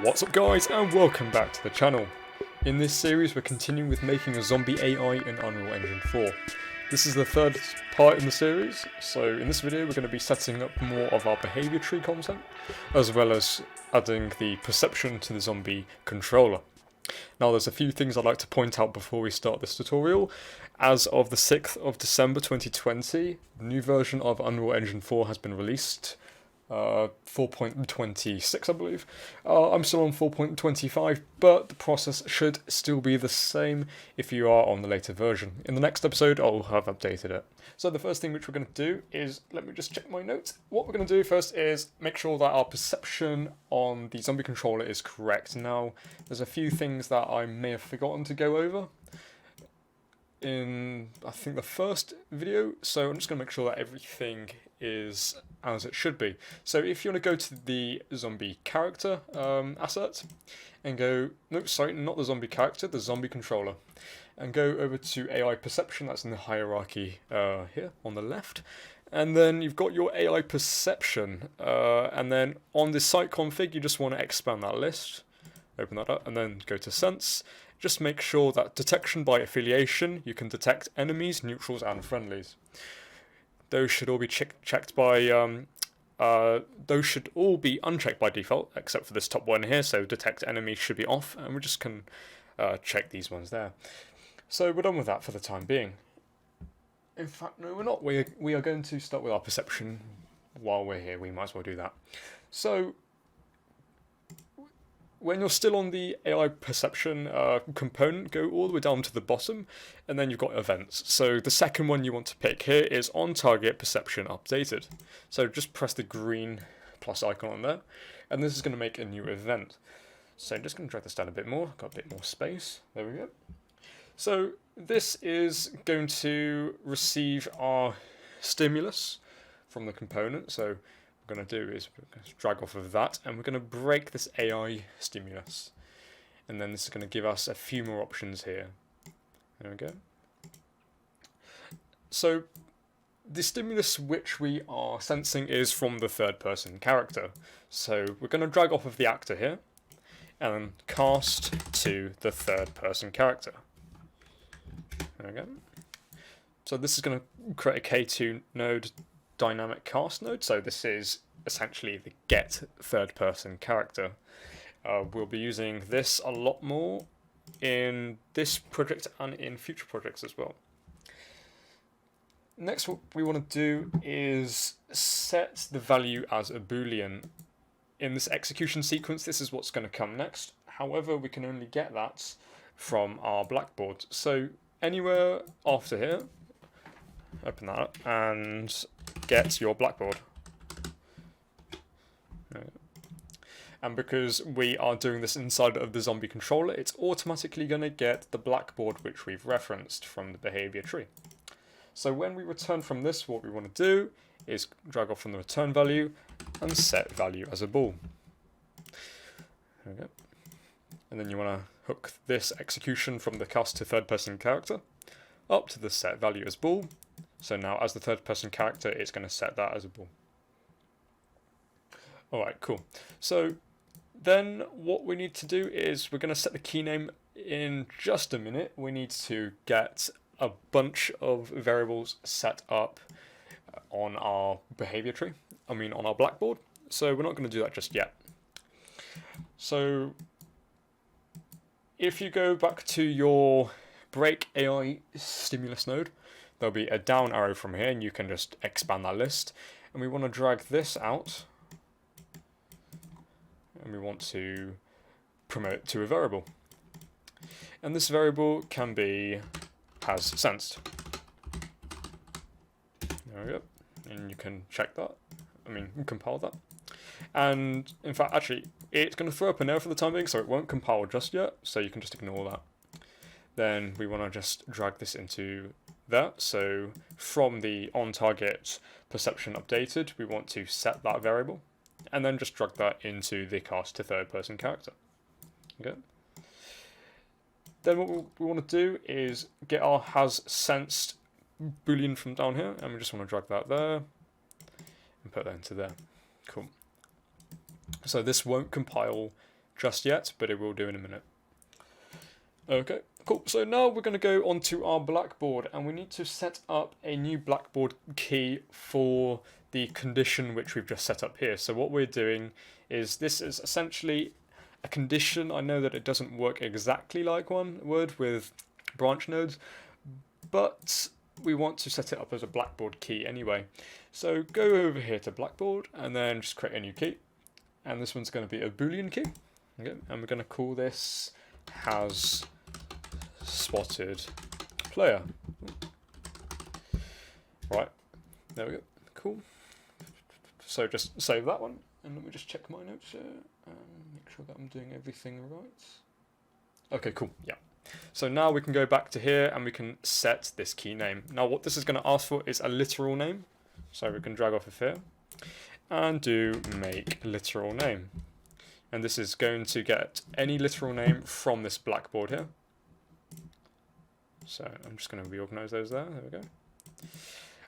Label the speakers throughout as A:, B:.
A: What's up guys, and welcome back to the channel. In this series we're continuing with making a zombie AI in Unreal Engine 4. This is the third part in the series, so in this video we're going to be setting up more of our behaviour tree content, as well as adding the perception to the zombie controller. Now there's a few things I'd like to point out before we start this tutorial. As of the 6th of December 2020, the new version of Unreal Engine 4 has been released. 4.26 I believe. I'm still on 4.25, but the process should still be the same if you are on the later version. In the next episode I'll have updated it. So the first thing which we're going to do is, let me just check my notes. What we're going to do first is make sure that our perception on the zombie controller is correct. Now there's a few things that I may have forgotten to go over in, I think, the first video, so I'm just going to make sure that everything is as it should be. So if you want to go to the zombie character asset and go, no, sorry, not the zombie character, the zombie controller, and go over to AI perception, that's in the hierarchy here on the left, and then you've got your AI perception, and then on the site config you just want to expand that list, open that up, and then go to sense. Just make sure that detection by affiliation, you can detect enemies, neutrals and friendlies. Those should all be checked by, those should all be unchecked by default, except for this top one here, so detect enemies should be off, and we just can check these ones there. So we're done with that for the time being. In fact, no we're not, we are going to start with our perception while we're here, we might as well do that. So, when you're still on the AI perception component, go all the way down to the bottom, and then you've got events. So the second one you want to pick here is on target perception updated. So just press the green plus icon on there, and this is going to make a new event. So I'm just going to drag this down a bit more, got a bit more space, there we go. So this is going to receive our stimulus from the component, so we're going to do is we're going to drag off of that, and we're going to break this AI stimulus, and then this is going to give us a few more options here. There we go. So the stimulus which we are sensing is from the third person character, so we're going to drag off of the actor here and cast to the third person character. There we go. So this is going to create a K2 node dynamic cast node, so this is essentially the get third person character. We'll be using this a lot more in this project and in future projects as well. Next, what we want to do is set the value as a boolean. In this execution sequence, this is what's going to come next. However, we can only get that from our Blackboard. So anywhere after here, open that up and get your Blackboard. And because we are doing this inside of the zombie controller, it's automatically going to get the Blackboard which we've referenced from the behaviour tree. So when we return from this, what we want to do is drag off from the return value and set value as a bool. There we go. And then you want to hook this execution from the cast to third person character up to the set value as bool. So now as the third person character, it's going to set that as a bool. Alright, cool. So then what we need to do is we're going to set the key name in just a minute. We need to get a bunch of variables set up on our behavior tree, on our Blackboard. So we're not going to do that just yet. So if you go back to your break AI stimulus node, there'll be a down arrow from here and you can just expand that list. And we want to drag this out, and we want to promote to a variable. And this variable can be has sensed. There we go. And you can check that. Compile that. And in fact, actually, it's going to throw up an error for the time being, so it won't compile just yet. So you can just ignore that. Then we want to just drag this into that. So from the on target perception updated, we want to set that variable, and then just drag that into the cast to third person character. Okay. Then what we want to do is get our has sensed boolean from down here, and we just want to drag that there and put that into there. Cool. So this won't compile just yet, but it will do in a minute. Okay, cool. So now we're going to go onto our Blackboard, and we need to set up a new Blackboard key for the condition which we've just set up here. So what we're doing is, this is essentially a condition. I know that it doesn't work exactly like one would with branch nodes, but we want to set it up as a Blackboard key anyway. So go over here to Blackboard and then just create a new key. And this one's going to be a Boolean key. Okay, and we're going to call this has spotted player. Right, there we go. Cool. So just save that one, and let me just check my notes here and make sure that I'm doing everything right. Okay, cool. Yeah. So now we can go back to here and we can set this key name. Now what this is going to ask for is a literal name. So we can drag off of here and do make literal name. And this is going to get any literal name from this Blackboard here. So I'm just going to reorganize those there. There we go.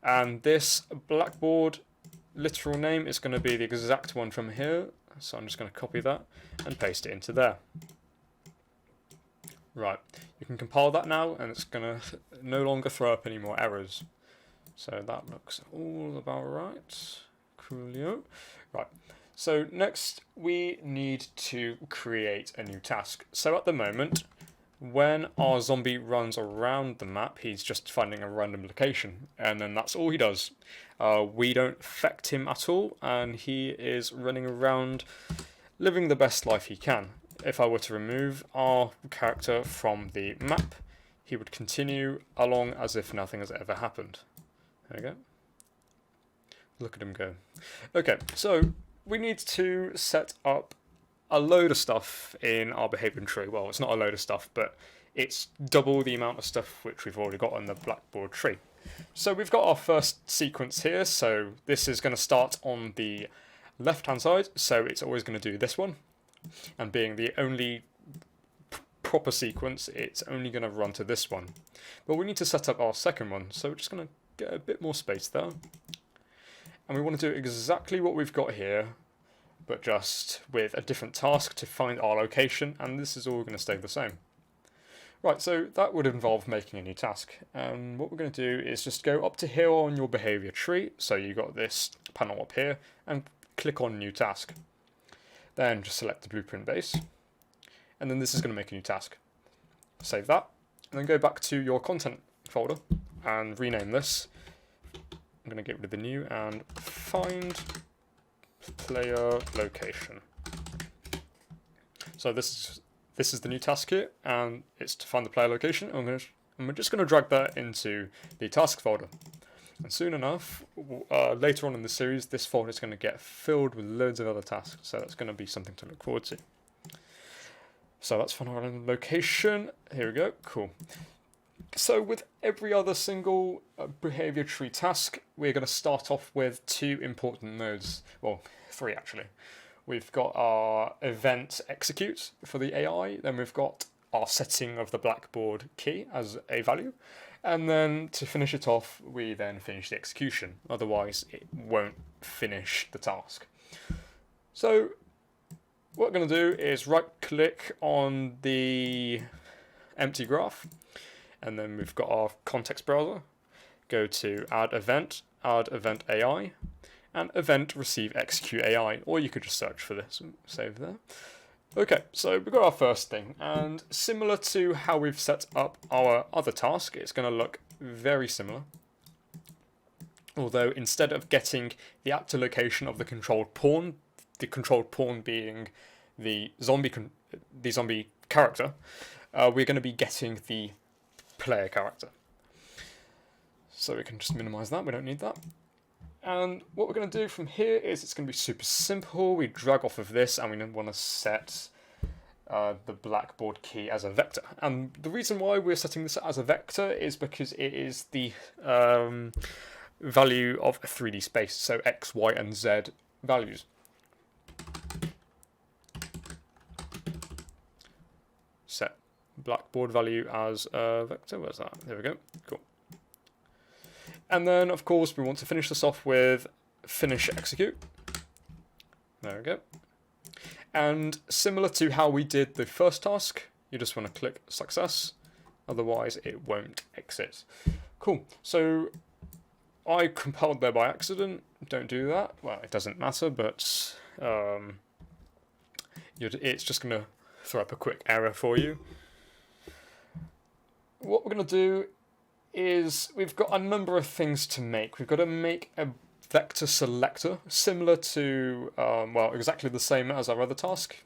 A: And this Blackboard literal name is going to be the exact one from here. So I'm just going to copy that and paste it into there. Right, you can compile that now, and it's going to no longer throw up any more errors. So that looks all about right. Coolio. Right, so next we need to create a new task. So at the moment, when our zombie runs around the map, he's just finding a random location, and then that's all he does. We don't affect him at all, and he is running around living the best life he can. If I were to remove our character from the map, he would continue along as if nothing has ever happened. There we go. Look at him go. Okay, so we need to set up a load of stuff in our behaviour tree. Well, it's not a load of stuff, but it's double the amount of stuff which we've already got on the Blackboard tree. So we've got our first sequence here, so this is going to start on the left-hand side, so it's always going to do this one. And being the only proper sequence, it's only going to run to this one. But we need to set up our second one, so we're just going to get a bit more space there. And we want to do exactly what we've got here, but just with a different task to find our location, and this is all going to stay the same. Right, so that would involve making a new task. And what we're going to do is just go up to here on your behaviour tree, so you've got this panel up here, and click on new task. Then just select the blueprint base, and then this is going to make a new task. Save that, and then go back to your content folder and rename this. I'm going to get rid of the new and find player location. So this is the new task here, and it's to find the player location. And we're just going to drag that into the task folder. And soon enough, later on in the series, this folder is going to get filled with loads of other tasks, so that's going to be something to look forward to. So that's find our location. Here we go. Cool. So with every other single behavior tree task, we're going to start off with two important nodes. Well, three actually. We've got our event execute for the AI, then we've got our setting of the Blackboard key as a value, and then to finish it off, we then finish the execution. Otherwise, it won't finish the task. So what we're going to do is right-click on the empty graph, and then we've got our context browser. Go to add event AI, and event receive execute AI, or you could just search for this and save there. Okay, so we've got our first thing, and similar to how we've set up our other task, it's going to look very similar. Although instead of getting the actor location of the controlled pawn being the zombie character, we're going to be getting the player character. So we can just minimize that, we don't need that. And what we're going to do from here is it's going to be super simple. We drag off of this and we want to set the Blackboard key as a vector. And the reason why we're setting this as a vector is because it is the value of a 3D space, so X, Y, and Z values. Set Blackboard value as a vector. Where's that? There we go. Cool. And then, of course, we want to finish this off with finish execute. There we go. And similar to how we did the first task, you just want to click success, otherwise it won't exit. Cool, so I compiled there by accident, don't do that. Well, it doesn't matter, but it's just going to throw up a quick error for you. What we're going to do is we've got a number of things to make. We've got to make a vector selector similar to, well, exactly the same as our other task.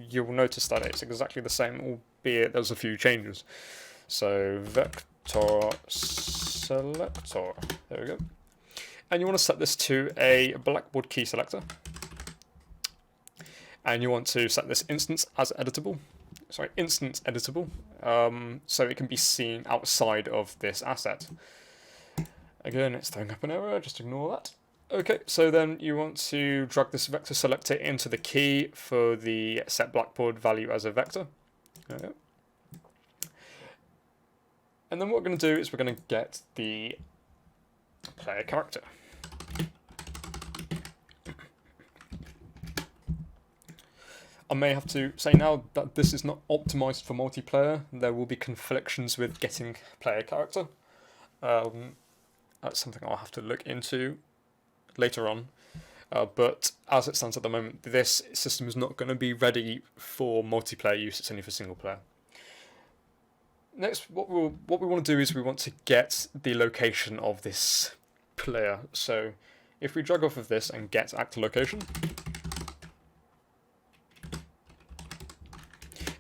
A: You'll notice that it's exactly the same, albeit there's a few changes. So vector selector, there we go. And you want to set this to a Blackboard key selector. And you want to set this instance as editable. Sorry, instance editable, so it can be seen outside of this asset. Again, it's throwing up an error, just ignore that. Okay, so then you want to drag this vector selector into the key for the set Blackboard value as a vector. There we go. And then what we're going to do is we're going to get the player character. I may have to say now that this is not optimized for multiplayer. There will be conflictions with getting player character. That's something I'll have to look into later on. But as it stands at the moment, this system is not going to be ready for multiplayer use. It's only for single player. Next, what we want to do is we want to get the location of this player. So if we drag off of this and get actor location,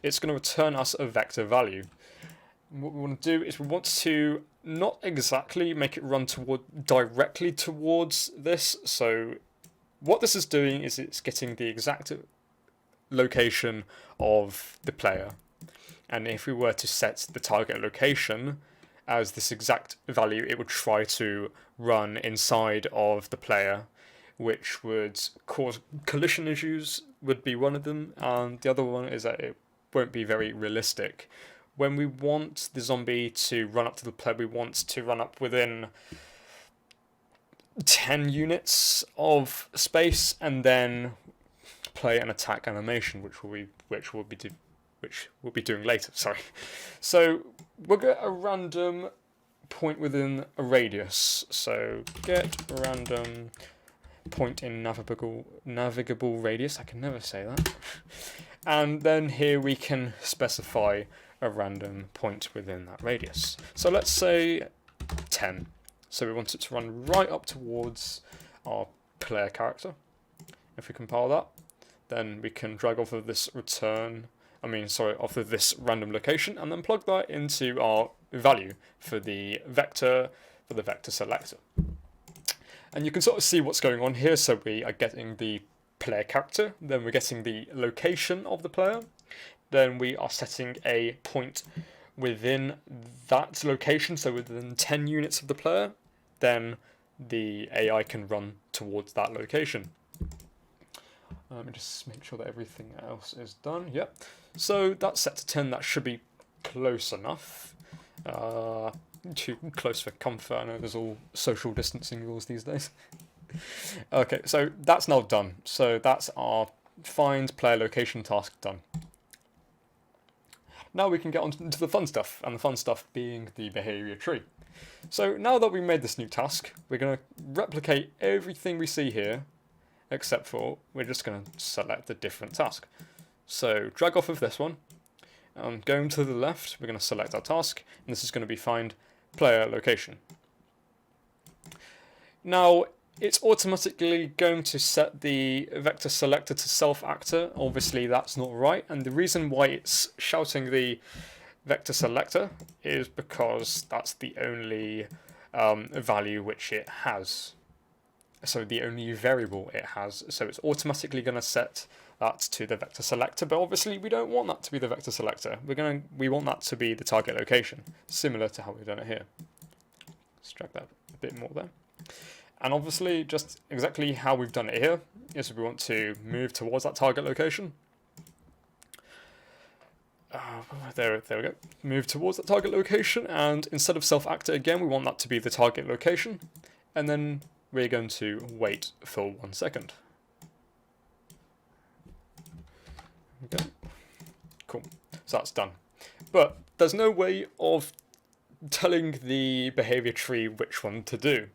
A: it's going to return us a vector value. And what we want to do is we want to not exactly make it run directly towards this. So what this is doing is it's getting the exact location of the player. And if we were to set the target location as this exact value, it would try to run inside of the player, which would cause collision issues, would be one of them. And the other one is that it won't be very realistic. When we want the zombie to run up to the player, we want to run up within 10 units of space and then play an attack animation, which we'll be doing later. Sorry. So we'll get a random point within a radius. So get random point in navigable radius. I can never say that. And then here we can specify a random point within that radius. So let's say 10. So we want it to run right up towards our player character. If we compile that, then we can drag off of this off of this random location and then plug that into our value for the vector selector. And you can sort of see what's going on here. So we are getting the player character, then we're getting the location of the player, then we are setting a point within that location, so within 10 units of the player, then the AI can run towards that location. Let me just make sure that everything else is done. Yep. So that's set to 10. That should be close enough. Too close for comfort. I know there's all social distancing rules these days. Okay, so that's now done. So that's our find player location task done. Now we can get on to the fun stuff, and the fun stuff being the behaviour tree. So now that we made this new task, we're going to replicate everything we see here, except for we're just going to select a different task. So drag off of this one, and going to the left, we're going to select our task, and this is going to be find player location. Now, it's automatically going to set the vector selector to self-actor. Obviously, that's not right, and the reason why it's shouting the vector selector is because that's the only value which it has. So the only variable it has. So it's automatically going to set that to the vector selector, but obviously we don't want that to be the vector selector. We want that to be the target location, similar to how we've done it here. Let's drag that a bit more there. And obviously, just exactly how we've done it here is we want to move towards that target location. There we go. Move towards that target location, and instead of self-actor again, we want that to be the target location. And then we're going to wait for 1 second. So that's done. But there's no way of telling the behavior tree which one to do.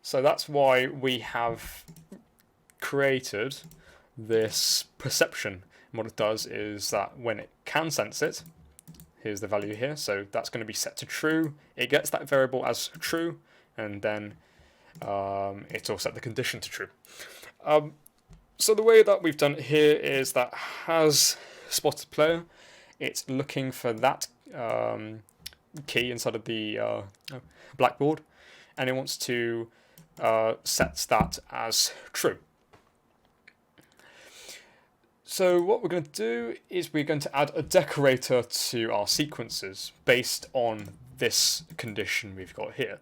A: So that's why we have created this perception. And what it does is that when it can sense it, here's the value here, so that's going to be set to true. It gets that variable as true, and then it'll set the condition to true. So the way that we've done it here is that has spotted player, it's looking for that key inside of the Blackboard, and it wants to set that as true. So what we're going to do is we're going to add a decorator to our sequences based on this condition we've got here.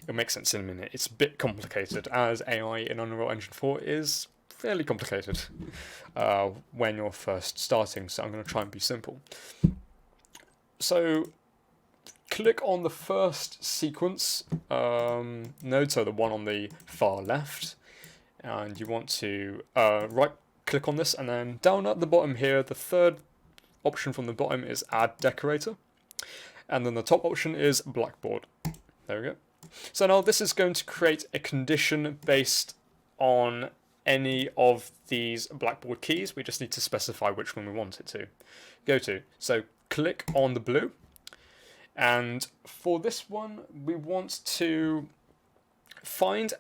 A: It'll make sense in a minute. It's a bit complicated, as AI in Unreal Engine 4 is fairly complicated when you're first starting, so I'm going to try and be simple. So click on the first sequence node, so the one on the far left, and you want to right click on this, and then down at the bottom here, the third option from the bottom is add decorator, and then the top option is Blackboard. There we go. So now this is going to create a condition based on any of these Blackboard keys. We just need to specify which one we want it to go to. So click on the blue, and for this one we want to find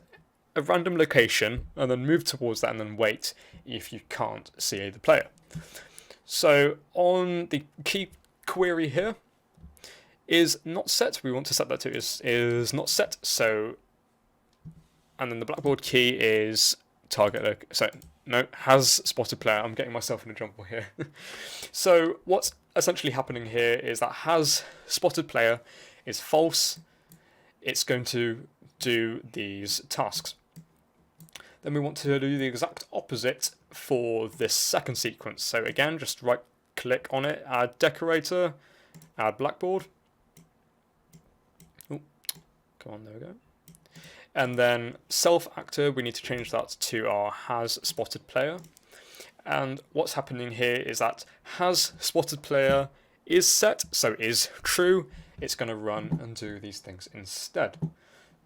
A: a random location and then move towards that and then wait if you can't see the player. So on the key query here is not set, we want to set that to is not set, so, and then the Blackboard key is target, so no, has spotted player. I'm getting myself in a jumble here. So what's essentially happening here is that has spotted player is false. It's going to do these tasks. Then we want to do the exact opposite for this second sequence. So again, just right click on it, add decorator, add Blackboard. Oh, come on, there we go. And then self actor, we need to change that to our has spotted player. And what's happening here is that has spotted player is set, so is true. It's going to run and do these things instead.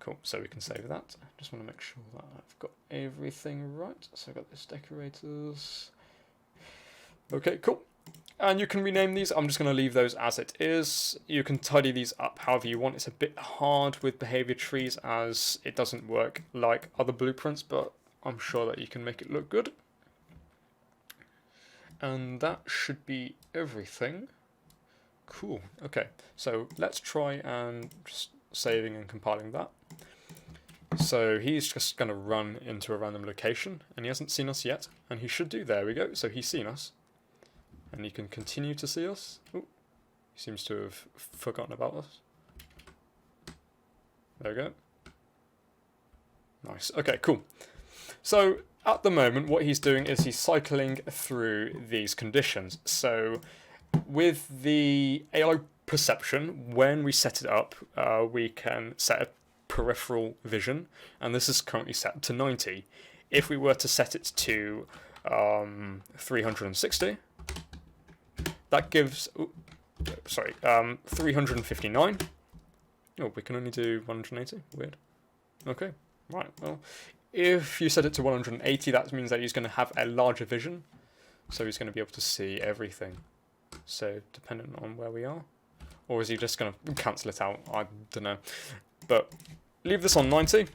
A: Cool, so we can save that. Just want to make sure that I've got everything right. So I've got this decorators. Okay, cool. And you can rename these. I'm just going to leave those as it is. You can tidy these up however you want. It's a bit hard with behavior trees as it doesn't work like other blueprints, but I'm sure that you can make it look good. And that should be everything. Cool. Okay, so let's try and just saving and compiling that. So he's just going to run into a random location, and he hasn't seen us yet, and he should do. There we go. So he's seen us, and he can continue to see us. Ooh, he seems to have forgotten about us. There we go. Nice. Okay, cool. So at the moment, what he's doing is he's cycling through these conditions. So with the AI perception, when we set it up, we can set a peripheral vision, and this is currently set to 90. If we were to set it to 360, that gives 359. Oh, we can only do 180. Weird. Okay, right. Well, if you set it to 180, that means that he's going to have a larger vision, so he's going to be able to see everything. So dependent on where we are, or is he just going to cancel it out? I don't know. But leave this on 90.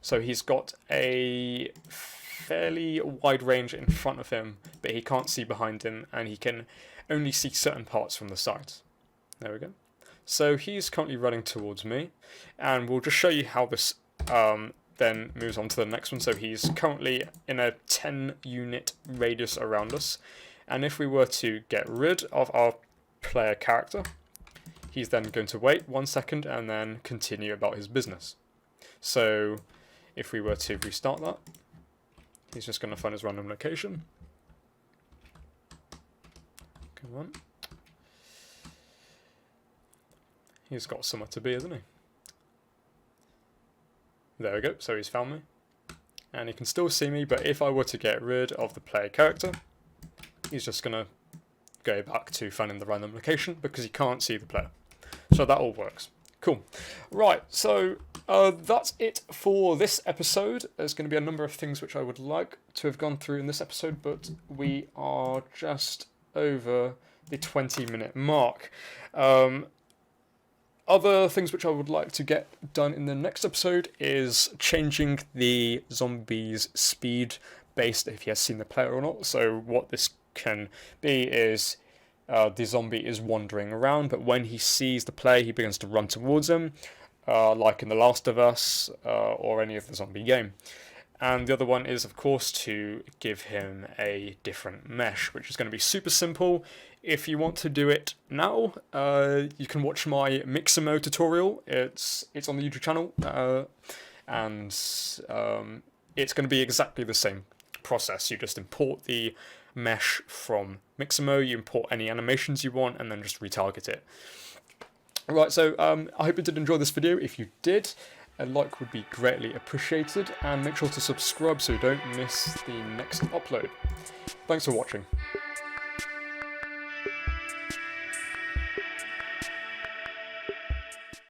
A: So he's got a fairly wide range in front of him, but he can't see behind him, and he can only see certain parts from the side. There we go. So he's currently running towards me, and we'll just show you how this then moves on to the next one. So he's currently in a 10 unit radius around us, and if we were to get rid of our player character, he's then going to wait 1 second and then continue about his business. So if we were to restart that, he's just going to find his random location. Come on. He's got somewhere to be, hasn't he? There we go, so he's found me. And he can still see me, but if I were to get rid of the player character, he's just going to go back to finding the random location because you can't see the player. So that all works. Cool. Right, so that's it for this episode. There's going to be a number of things which I would like to have gone through in this episode, but we are just over the 20-minute mark. Other things which I would like to get done in the next episode is changing the zombie's speed based if he has seen the player or not. So what this can be is the zombie is wandering around, but when he sees the player, he begins to run towards him, like in The Last of Us or any of the zombie game. And the other one is, of course, to give him a different mesh, which is going to be super simple. If you want to do it now, you can watch my Mixamo tutorial. It's on the YouTube channel, and it's going to be exactly the same process. You just import the mesh from Mixamo, you import any animations you want, and then just retarget it. Right, so I hope you did enjoy this video. If you did, a like would be greatly appreciated, and make sure to subscribe so you don't miss the next upload. Thanks for watching.